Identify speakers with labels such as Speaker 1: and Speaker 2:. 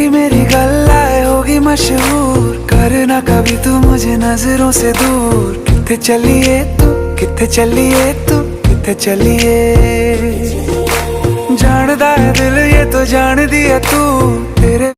Speaker 1: मेरी गल्लाए होगी मशहूर, करना कभी तू मुझे नजरों से दूर। किथे चलिए तू, किथे चलिए तू, किथे चलिए। जानदा है दिल ये तो जान दिया तू, तेरे